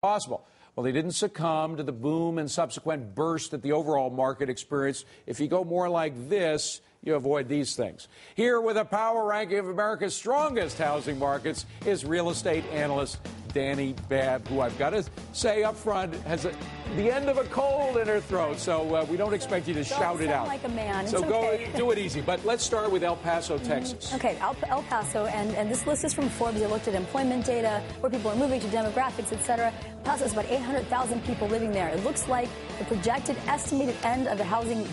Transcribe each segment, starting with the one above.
possible. Well, they didn't succumb to the boom and subsequent burst that the overall market experienced. If you go more like this, you avoid these things. Here with a power ranking of America's strongest housing markets is real estate analyst Dani Babb, who I've got to say up front has the end of a cold in her throat, so we don't expect you to shout it out. Like a man. So do it easy. But let's start with El Paso, Texas. Okay, El Paso, and this list is from Forbes. They looked at employment data, where people are moving to, demographics, etc. El Paso has about 800,000 people living there. It looks like the projected estimated end of the housing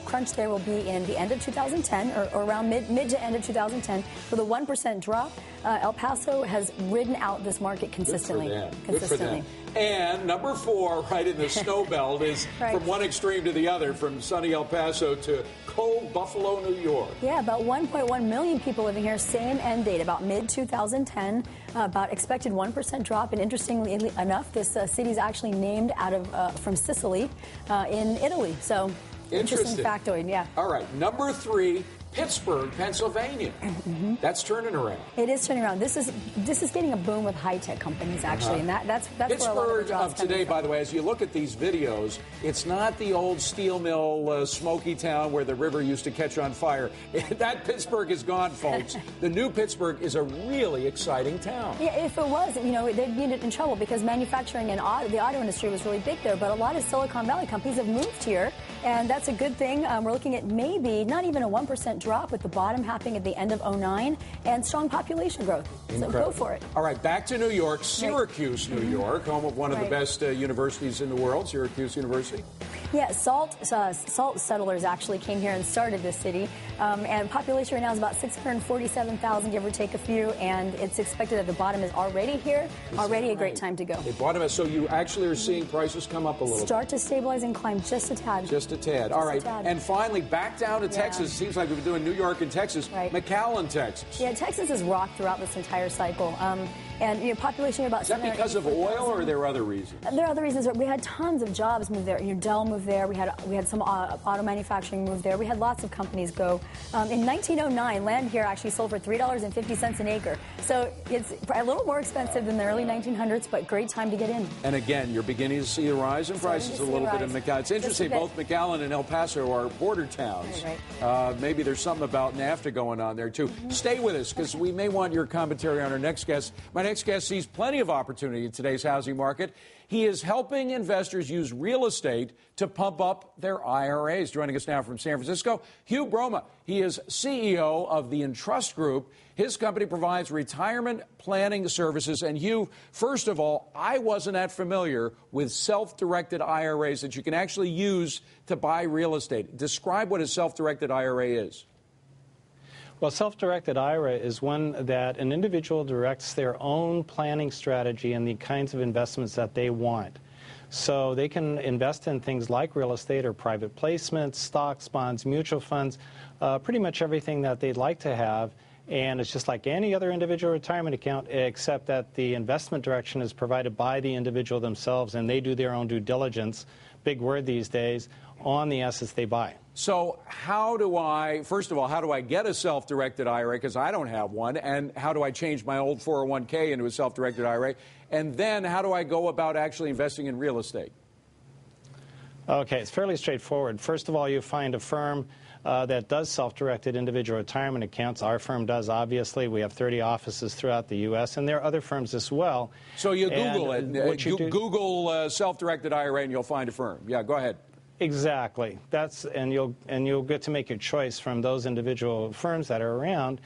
crunch there will be in the end of 2010, or around mid to end of 2010, with a 1% drop. El Paso has ridden out this market consistently. Good for them. And number 4, right in the snow belt, is from one extreme to the other, from sunny El Paso to cold Buffalo, New York. Yeah, about 1.1 million people living here, same end date, about mid-2010, about expected 1% drop. And interestingly enough, this city is actually named out of from Sicily in Italy. So interesting factoid, yeah. All right, number 3. Pittsburgh, Pennsylvania. That's turning around. It is turning around. This is getting a boom with high-tech companies, actually, and that's Pittsburgh where a lot of the jobs today, by the way, as you look at these videos, it's not the old steel mill, smoky town where the river used to catch on fire. That Pittsburgh is gone, folks. The new Pittsburgh is a really exciting town. Yeah, if it was, they'd be in trouble because manufacturing and the auto industry was really big there, but a lot of Silicon Valley companies have moved here, and that's a good thing. We're looking at maybe not even a 1% drop, with the bottom happening at the end of 2009, and strong population growth. Incredible. So go for it. All right, back to New York, Syracuse, New York, home of one of the best universities in the world, Syracuse University. Yeah, salt settlers actually came here and started this city, and population right now is about 647,000, give or take a few, and it's expected that the bottom is already here. Already a great time to go. The bottom is, so you actually are seeing prices come up a little. Start to stabilize and climb just a tad. Just a tad. All right, and finally back down to Texas. Seems like we've been doing New York and Texas. McAllen, Texas. Yeah, Texas has rocked throughout this entire cycle. And population here about. Is that because of oil, or are there other reasons? There are other reasons. We had tons of jobs move there. Dell moved there. We had some auto manufacturing move there. We had lots of companies go. In 1909, land here actually sold for $3.50 an acre. So it's a little more expensive than the early 1900s, but great time to get in. And again, you're beginning to see a rise in prices a little bit in McAllen. It's interesting. Both McAllen and El Paso are border towns. Maybe there's something about NAFTA going on there too. Stay with us, because we may want your commentary on our next guest. My next guest sees plenty of opportunity in today's housing market. He is helping investors use real estate to pump up their IRAs. Joining us now from San Francisco, Hugh Broma. He is CEO of the Entrust Group. His company provides retirement planning services. And Hugh, first of all, I wasn't that familiar with self-directed IRAs that you can actually use to buy real estate. Describe what a self-directed IRA is. Well, self-directed IRA is one that an individual directs their own planning strategy and the kinds of investments that they want. So they can invest in things like real estate or private placements, stocks, bonds, mutual funds, pretty much everything that they'd like to have. And it's just like any other individual retirement account, except that the investment direction is provided by the individual themselves, and they do their own due diligence, big word these days, on the assets they buy. So first of all, how do I get a self-directed IRA, because I don't have one, and how do I change my old 401k into a self-directed IRA? And then how do I go about actually investing in real estate? Okay, it's fairly straightforward. First of all, you find a firm that does self-directed individual retirement accounts. Our firm does, obviously. We have 30 offices throughout the U.S., and there are other firms as well. So you Google it. Google self-directed IRA, and you'll find a firm. Yeah, go ahead. Exactly. And you'll get to make your choice from those individual firms that are around.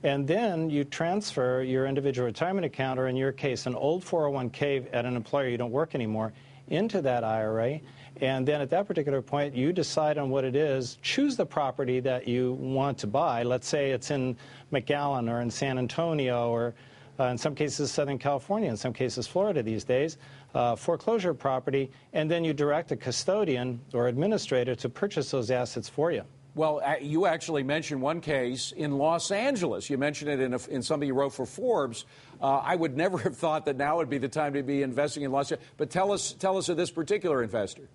And then you transfer your individual retirement account, or in your case, an old 401k at an employer you don't work anymore, into that IRA. And then at that particular point, you decide on what it is, choose the property that you want to buy. Let's say it's in McAllen or in San Antonio, or in some cases Southern California, in some cases Florida these days, foreclosure property, and then you direct a custodian or administrator to purchase those assets for you. Well, you actually mentioned one case in Los Angeles. You mentioned it in something you wrote for Forbes. I would never have thought that now would be the time to be investing in Los Angeles. But tell us of this particular investor.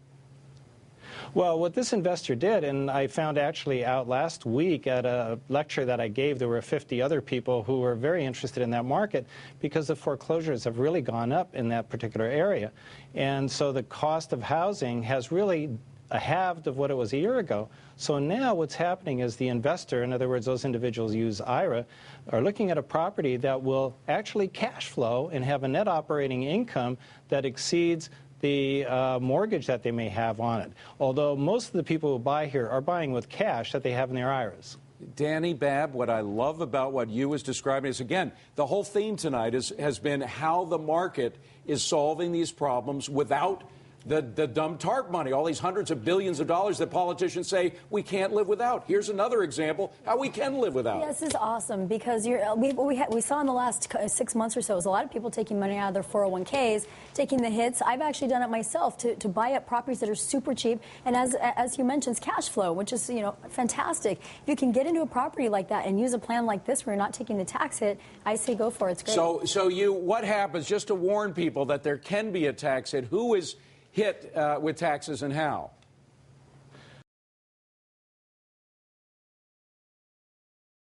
Well, what this investor did, and I found actually out last week at a lecture that I gave, there were 50 other people who were very interested in that market because the foreclosures have really gone up in that particular area. And so the cost of housing has really halved of what it was a year ago. So now what's happening is the investor, in other words, those individuals who use IRA, are looking at a property that will actually cash flow and have a net operating income that exceeds the mortgage that they may have on it. Although most of the people who buy here are buying with cash that they have in their IRAs. Dani Babb, what I love about what you was describing is, again, the whole theme tonight has been how the market is solving these problems without the dumb TARP money, all these hundreds of billions of dollars that politicians say we can't live without. Here's another example how we can live without. Yeah, this is awesome because we saw in the last 6 months or so is a lot of people taking money out of their 401ks, taking the hits. I've actually done it myself to buy up properties that are super cheap, and as you mentioned, it's cash flow, which is fantastic. If you can get into a property like that and use a plan like this where you're not taking the tax hit, I say go for it. It's great. So what happens, just to warn people that there can be a tax hit, who is hit with taxes and how?